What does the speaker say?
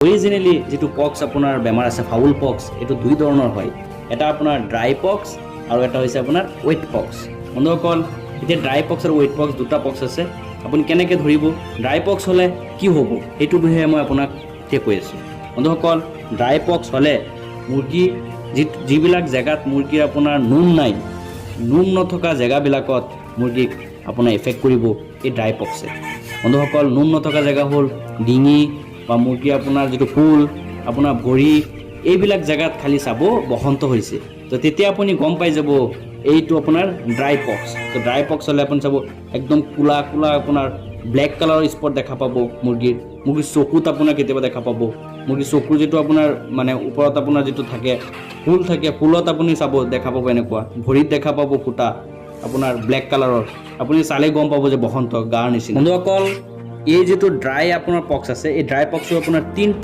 originally যেটো পক্স আপোনাৰ বেমাৰ আছে ফাউল পক্স এইটো দুই ধৰণৰ হয় এটা আপোনাৰ ড্ৰাই পক্স আৰু এটা হৈছে আপোনাৰ ৱেট পক্স বন্ধুসকল এতিয়া ড্ৰাই পক্স আৰু ৱেট পক্স দুটা পক্স আছে আপুনি কেনেকৈ ধৰিব ড্ৰাই পক্স হ'লে কি হ'ব এইটো বিষয়ে মই আপোনাক এতিয়া কৈ আছোঁ বন্ধুসকল ড্ৰাই পক্স হ'লে মুৰ্গী যিবিলাক জেগাত মুৰ্গীৰ আপোনাৰ নোম নাই নোম নথকা জেগাবিলাকত মুৰ্গীক আপোনাৰ এফেক্ট কৰিব এই ড্ৰাই পক্সে বন্ধুসকল নোম নথকা জেগা হ'ল ডিঙি বা মুৰ্গী আপোনাৰ যেটো ফুল আপোনাৰ ভৰি এইবিলাক জেগাত খালি চাব বসন্ত হৈছে তো তেতিয়া আপুনি গম পাই যাব এইটো আপোনাৰ ড্ৰাই পক্স তো ড্ৰাই পক্স হ'লে আপুনি চাব একদম কোলা কোলা আপোনাৰ ব্লেক কালাৰৰ স্পট দেখা পাব মুৰ্গীৰ চকুত আপোনাৰ কেতিয়াবা দেখা পাব মুৰ্গীৰ চকুৰ যেটো আপোনাৰ মানে ওপৰত আপোনাৰ যেটো থাকে ফুল থাকে ফুলত আপুনি চাব দেখা পাব এনেকুৱা ভৰিত দেখা পাব ফুটা আপোনাৰ ব্লেক কালাৰৰ আপুনি চালে গম পাব যে বসন্ত গাৰ নিচিনা বন্ধুসকল এই যেটো ড্ৰাই আপোনাৰ পক্স আছে এই ড্ৰাই পক্সটো আপোনাৰ তিনটা